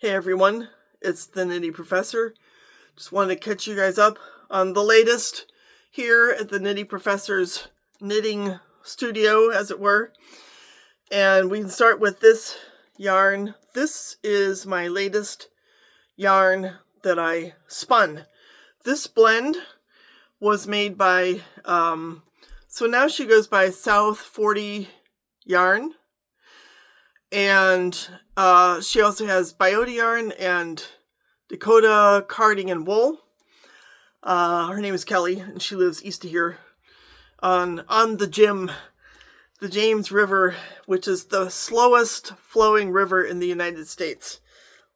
Hey everyone, it's the Knitty Professor. Just wanted to catch you guys up on the latest here at the Knitty Professor's knitting studio, as it were. And we can start with this yarn. This is my latest yarn that I spun. This blend was made by, so now she goes by South 40 Yarn. And she also has Biota Yarn and Dakota Carding and Wool. Her name is Kelly, and she lives east of here on the James River, which is the slowest flowing river in the United States.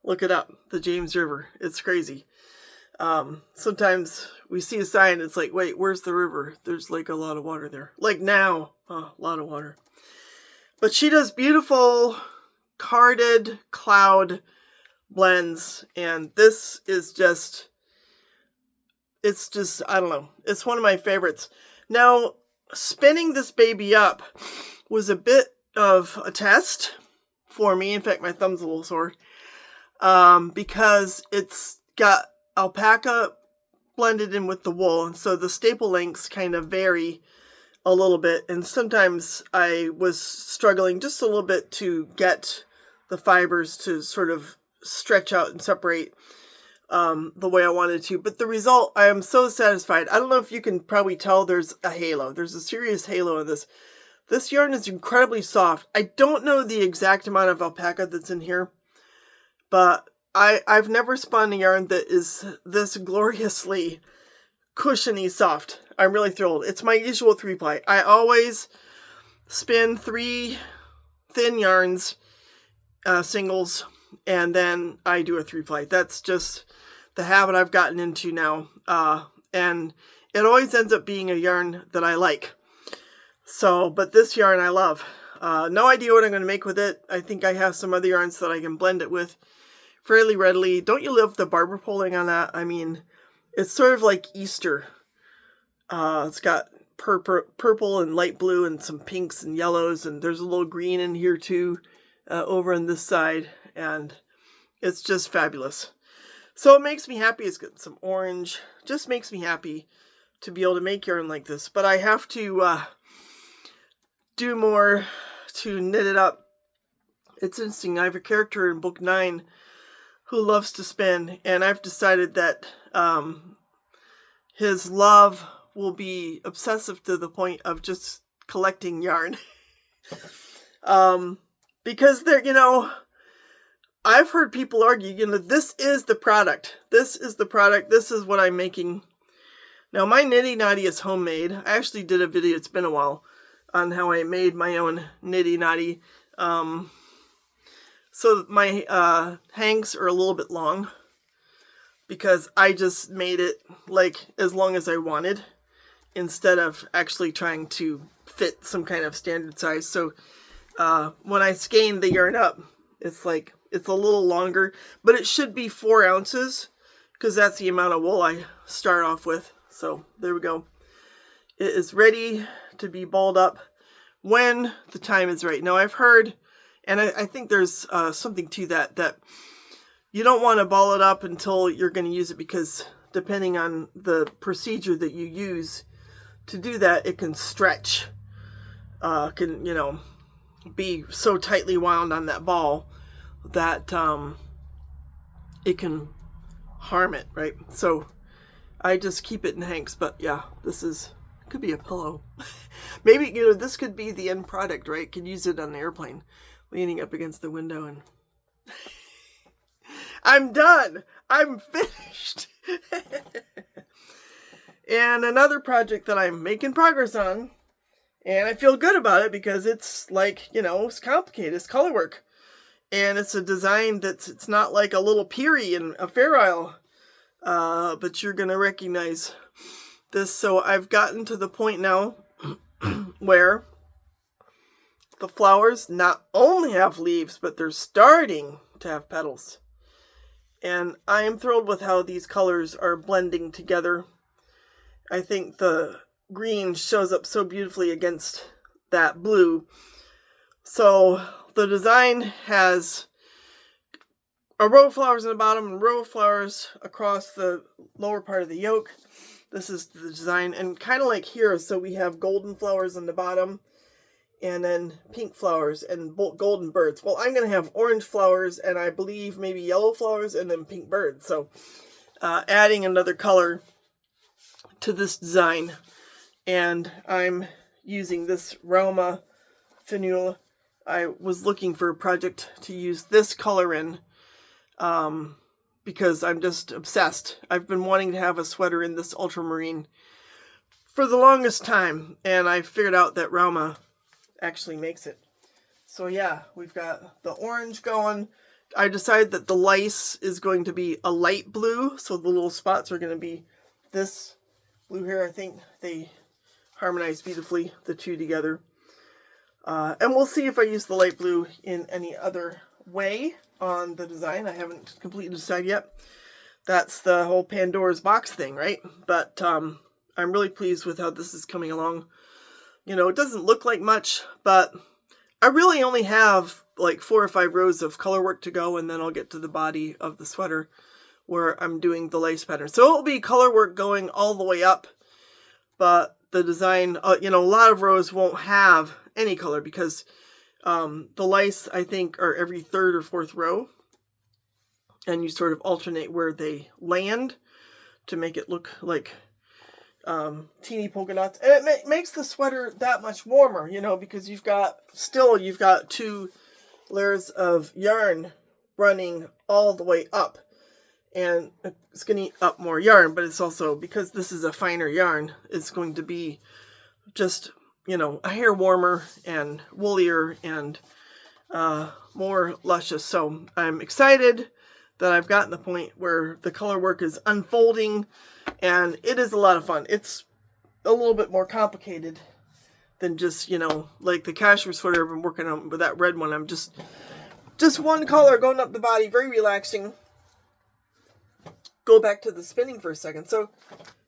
Look it up, the James River. It's crazy. Sometimes we see a sign, it's like, wait, where's the river? There's like a lot of water there. Like now, a lot of water. But she does beautiful carded cloud blends, and this is just, I don't know, it's one of my favorites. Now, spinning this baby up was a bit of a test for me. In fact, my thumb's a little sore, because it's got alpaca blended in with the wool, and so the staple lengths kind of vary a little bit, and sometimes I was struggling just a little bit to get the fibers to sort of stretch out and separate the way I wanted to. But the result, I am so satisfied. I don't know if you can probably tell there's a halo. There's a serious halo in this. This yarn is incredibly soft. I don't know the exact amount of alpaca that's in here, but I've never spun a yarn that is this gloriously cushiony soft. I'm really thrilled. It's my usual 3-ply. I always spin 3 thin yarns, singles, and then I do a 3-ply. That's just the habit I've gotten into now. And it always ends up being a yarn that I like. So, but this yarn I love. No idea what I'm going to make with it. I think I have some other yarns that I can blend it with fairly readily. Don't you love the barber pulling on that? I mean, it's sort of like Easter. It's got purple and light blue and some pinks and yellows, and there's a little green in here too, over on this side, and it's just fabulous. So it makes me happy. It's got some orange. Just makes me happy to be able to make yarn like this. But I have to do more to knit it up. It's interesting. I have a character in book 9 who loves to spin, and I've decided that his love will be obsessive to the point of just collecting yarn. Because I've heard people argue, this is the product. This is the product. This is what I'm making. Now, my Knitty Knotty is homemade. I actually did a video, it's been a while, on how I made my own Knitty Knotty. So my hanks are a little bit long, because I just made it like as long as I wanted instead of actually trying to fit some kind of standard size. So when I skein the yarn up, it's a little longer, but it should be 4 ounces because that's the amount of wool I start off with. So there we go. It is ready to be balled up when the time is right. Now I've heard, and I think there's something to that you don't want to ball it up until you're going to use it, because depending on the procedure that you use to do that, it can stretch, be so tightly wound on that ball that it can harm it, right? So I just keep it in hanks. But yeah, could be a pillow. Maybe, this could be the end product, right? Could use it on the airplane, leaning up against the window, and I'm done. I'm finished. And another project that I'm making progress on, and I feel good about it because it's it's complicated. It's color work. And it's a design it's not like a little Peary in a Fair Isle, but you're going to recognize this. So I've gotten to the point now where the flowers not only have leaves, but they're starting to have petals. And I am thrilled with how these colors are blending together. I think the green shows up so beautifully against that blue. So the design has a row of flowers in the bottom and a row of flowers across the lower part of the yoke. This is the design, and kind of like here, so we have golden flowers on the bottom and then pink flowers and golden birds. Well, I'm going to have orange flowers and I believe maybe yellow flowers and then pink birds. So adding another color to this design, and I'm using this Rauma Fionnuala. I was looking for a project to use this color in because I'm just obsessed. I've been wanting to have a sweater in this ultramarine for the longest time, and I figured out that Rauma actually makes it. So yeah, we've got the orange going. I decided that the lice is going to be a light blue, so the little spots are going to be this blue here. I think they harmonize beautifully, the two together. And we'll see if I use the light blue in any other way on the design. I haven't completely decided yet. That's the whole Pandora's box thing, right? But I'm really pleased with how this is coming along. You know, it doesn't look like much, but I really only have like 4 or 5 rows of color work to go, and then I'll get to the body of the sweater where I'm doing the lace pattern. So it will be color work going all the way up, but the design, you know, a lot of rows won't have any color because the lice, I think, are every 3rd or 4th row, and you sort of alternate where they land to make it look like teeny polka dots, and it makes the sweater that much warmer, you know, because you've got 2 layers of yarn running all the way up, and it's going to eat up more yarn, but it's also, because this is a finer yarn, it's going to be just, you know, a hair warmer and woolier and more luscious. So I'm excited that I've gotten the point where the color work is unfolding, and it is a lot of fun. It's a little bit more complicated than just, you know, like the cashmere sweater I've been working on with that red one. I'm just one color going up the body, very relaxing. Go back to the spinning for a second. So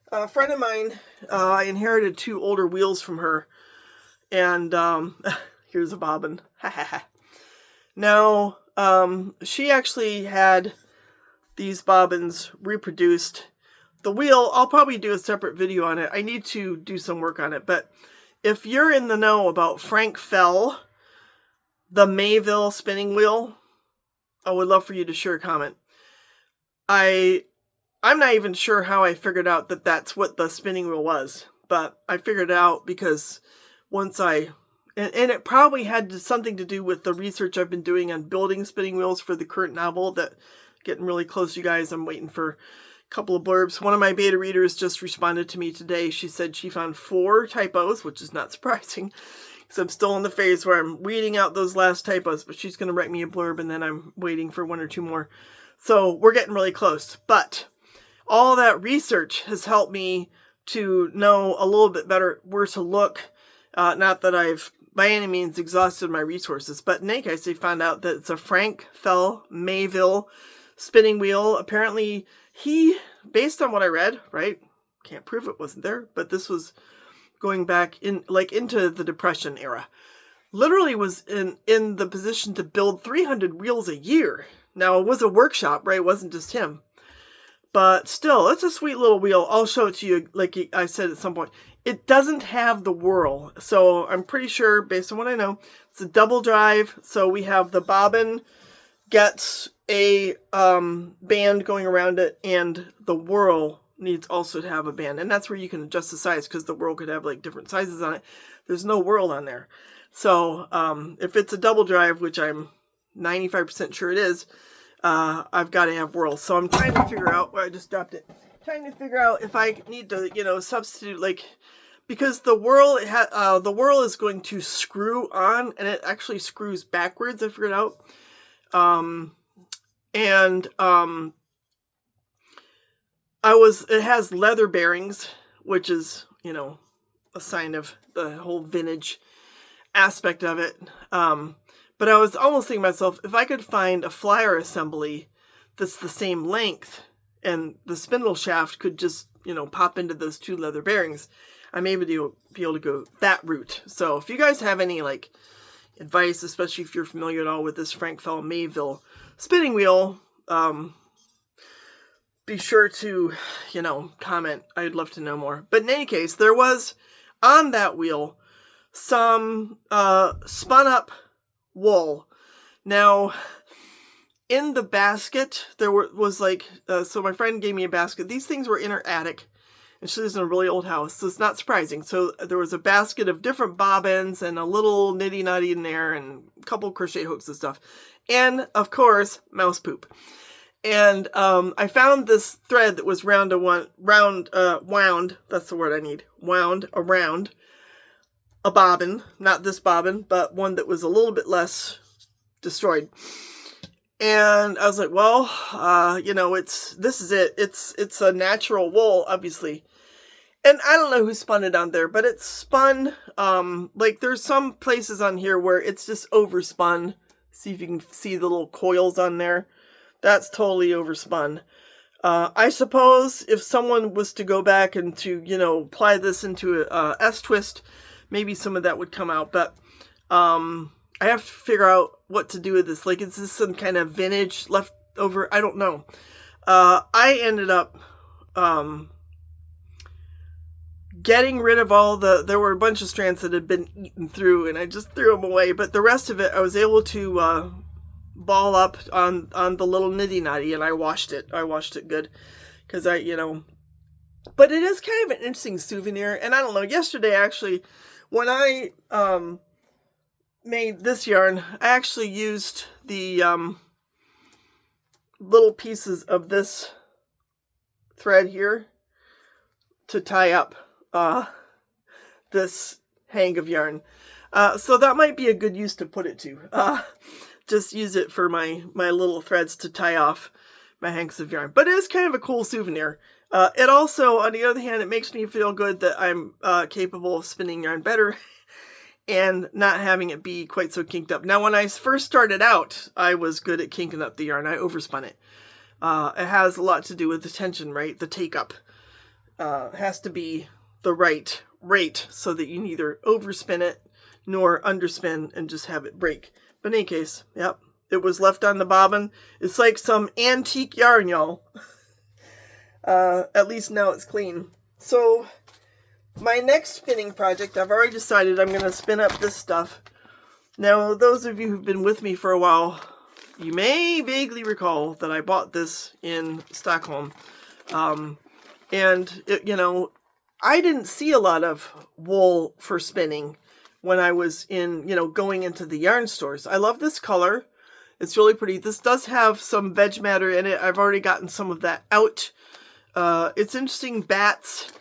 a friend of mine, I inherited 2 older wheels from her, and here's a bobbin. Now, she actually had these bobbins reproduced. The wheel, I'll probably do a separate video on it. I need to do some work on it, but if you're in the know about Frank Fell, the Mayville spinning wheel, I would love for you to share a comment. I'm not even sure how I figured out that that's what the spinning wheel was, but I figured it out because once and it probably had something to do with the research I've been doing on building spinning wheels for the current novel that getting really close, you guys. I'm waiting for a couple of blurbs. One of my beta readers just responded to me today. She said she found 4 typos, which is not surprising because I'm still in the phase where I'm weeding out those last typos, but she's going to write me a blurb, and then I'm waiting for 1 or 2 more. So we're getting really close, but all that research has helped me to know a little bit better where to look. Not that I've by any means exhausted my resources, but in any case, they found out that it's a Frank Fell Mayville spinning wheel. Apparently, he, based on what I read, right? Can't prove it wasn't there, but this was going back into the Depression era. Literally was in the position to build 300 wheels a year. Now, it was a workshop, right? It wasn't just him. But still, it's a sweet little wheel. I'll show it to you, like I said at some point. It doesn't have the whirl, so I'm pretty sure, based on what I know, it's a double drive. So we have the bobbin gets a band going around it, and the whirl needs also to have a band. And that's where you can adjust the size, because the whirl could have like different sizes on it. There's no whirl on there. So if it's a double drive, which I'm 95% sure it is, I've got to have whirls. So I'm trying to figure out where I just dropped it. Trying to figure out if I need to, you know, substitute, like, because the whirl is going to screw on, and it actually screws backwards. I figured out, it has leather bearings, which is, you know, a sign of the whole vintage aspect of it. But I was almost thinking to myself, if I could find a flyer assembly that's the same length, and the spindle shaft could just, you know, pop into those 2 leather bearings, I may be able to go that route. So if you guys have any, like, advice, especially if you're familiar at all with this Frank Fell Mayville spinning wheel, be sure to, comment. I'd love to know more. But in any case, there was on that wheel some spun up wool. Now, in the basket, there was like, so my friend gave me a basket. These things were in her attic, and she lives in a really old house, so it's not surprising. So there was a basket of different bobbins and a little nitty-nutty in there and a couple crochet hooks and stuff. And, of course, mouse poop. And I found this thread that was wound, that's the word I need, wound around a bobbin. Not this bobbin, but one that was a little bit less destroyed. And I was like, well, this is it. It's a natural wool, obviously. And I don't know who spun it on there, but it's spun, like there's some places on here where it's just overspun. See if you can see the little coils on there. That's totally overspun. I suppose if someone was to go back and to, apply this into a S-twist, maybe some of that would come out. But I have to figure out what to do with this. Like, is this some kind of vintage leftover? I don't know. I ended up getting rid of there were a bunch of strands that had been eaten through, and I just threw them away. But the rest of it, I was able to ball up on the little nitty-nutty, and I washed it. I washed it good, because but it is kind of an interesting souvenir. And I don't know, yesterday, actually, when I made this yarn, I actually used the little pieces of this thread here to tie up this hang of yarn. So that might be a good use to put it to. Just use it for my little threads to tie off my hanks of yarn. But it is kind of a cool souvenir. It also, on the other hand, it makes me feel good that I'm capable of spinning yarn better and not having it be quite so kinked up. Now, when I first started out, I was good at kinking up the yarn. I overspun it. It has a lot to do with the tension, right? The take up. It has to be the right rate so that you neither overspin it nor underspin and just have it break. But in any case, yep, it was left on the bobbin. It's like some antique yarn, y'all. At least now it's clean. So my next spinning project, I've already decided I'm going to spin up this stuff. Now, those of you who've been with me for a while, you may vaguely recall that I bought this in Stockholm. And, I didn't see a lot of wool for spinning when I was going into the yarn stores. I love this color. It's really pretty. This does have some veg matter in it. I've already gotten some of that out. It's interesting bats.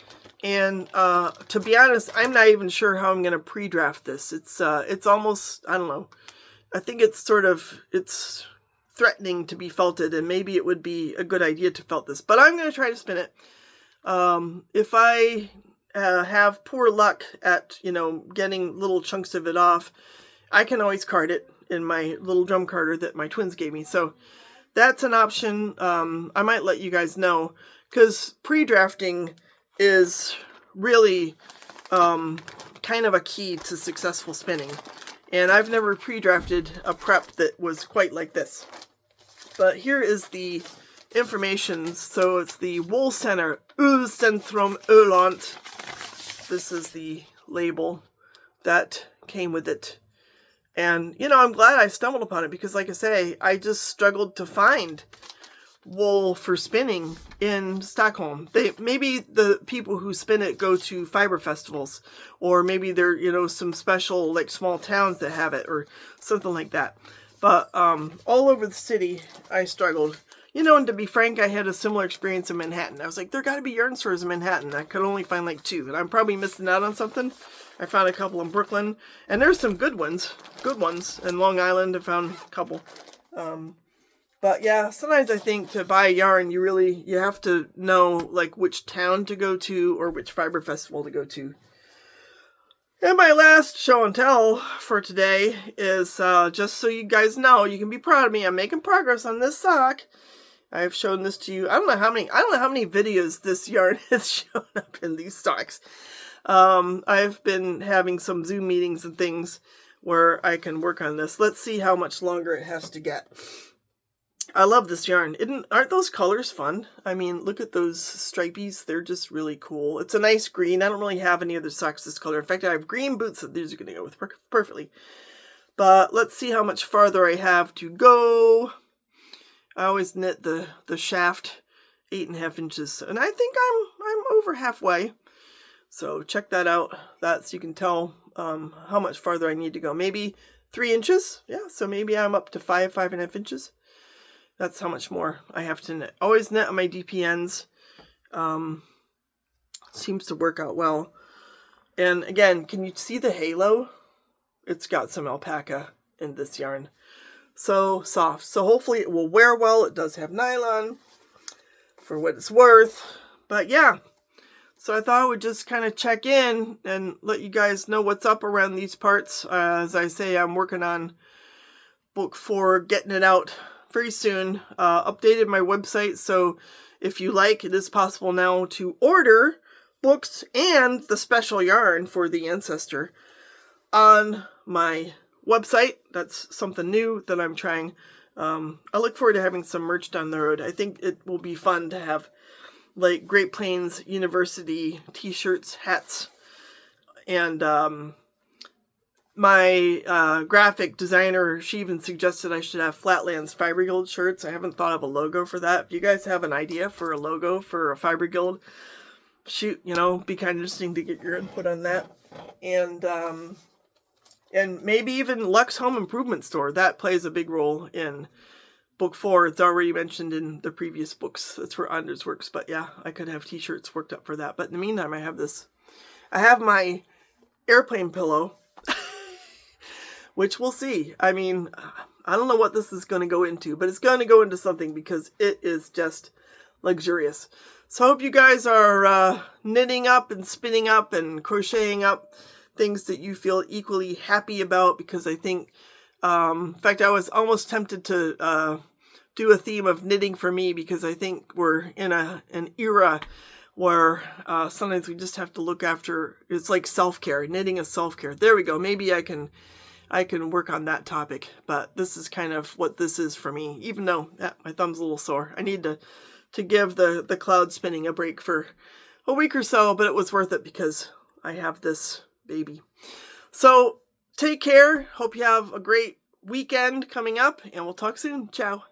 And to be honest, I'm not even sure how I'm going to pre-draft this. It's almost, I don't know. I think it's threatening to be felted, and maybe it would be a good idea to felt this. But I'm going to try to spin it. If I have poor luck at, getting little chunks of it off, I can always card it in my little drum carder that my twins gave me. So that's an option. I might let you guys know, because pre-drafting is really kind of a key to successful spinning. And I've never pre-drafted a prep that was quite like this. But here is the information. So it's the Wool Center, Ullcentrum Öland. This is the label that came with it. And, I'm glad I stumbled upon it, because like I say, I just struggled to find wool for spinning in Stockholm. Maybe the people who spin it go to fiber festivals, or maybe they're, some special, like, small towns that have it, or something like that. But all over the city, I struggled. And to be frank, I had a similar experience in Manhattan. I was like, there got to be yarn stores in Manhattan. I could only find like 2, and I'm probably missing out on something. I found a couple in Brooklyn, and there's some good ones. In Long Island, I found a couple. But yeah, sometimes I think to buy yarn, you have to know like which town to go to or which fiber festival to go to. And my last show and tell for today is just so you guys know, you can be proud of me. I'm making progress on this sock. I've shown this to you. I don't know how many videos this yarn has shown up in these stocks. I've been having some Zoom meetings and things where I can work on this. Let's see how much longer it has to get. I love this yarn. Aren't those colors fun? I mean, look at those stripies. They're just really cool. It's a nice green. I don't really have any other socks this color. In fact, I have green boots that these are going to go with perfectly. But let's see how much farther I have to go. I always knit the shaft 8.5 inches. And I think I'm over halfway. So check that out. That's, you can tell how much farther I need to go. Maybe 3 inches. Yeah, so maybe I'm up to 5.5 inches. That's how much more I have to knit. Always knit on my DPNs. Seems to work out well. And again, can you see the halo? It's got some alpaca in this yarn. So soft. So hopefully it will wear well. It does have nylon for what it's worth. But yeah. So I thought I would just kind of check in and let you guys know what's up around these parts. As I say, I'm working on book 4, getting it out very soon. Updated my website, so if you like, it is possible now to order books and the special yarn for the Ancestor on my website. That's something new that I'm trying. I look forward to having some merch down the road. I think it will be fun to have like Great Plains University t-shirts, hats, and my graphic designer, she even suggested I should have Flatlands Fiber Guild shirts. I haven't thought of a logo for that. If you guys have an idea for a logo for a Fiber Guild, shoot, be kind of interesting to get your input on that. And maybe even Lux Home Improvement Store. That plays a big role in book 4. It's already mentioned in the previous books. That's where Anders works. But yeah, I could have t-shirts worked up for that. But in the meantime, I have my airplane pillow, which we'll see. I mean, I don't know what this is going to go into, but it's going to go into something because it is just luxurious. So I hope you guys are knitting up and spinning up and crocheting up things that you feel equally happy about, because I think, in fact, I was almost tempted to do a theme of knitting for me, because I think we're in an era where sometimes we just have to look after, it's like self-care. Knitting is self-care. There we go. Maybe I can work on that topic, but this is kind of what this is for me, even though my thumb's a little sore. I need to give the cloud spinning a break for a week or so, but it was worth it because I have this baby. So take care. Hope you have a great weekend coming up, and we'll talk soon. Ciao.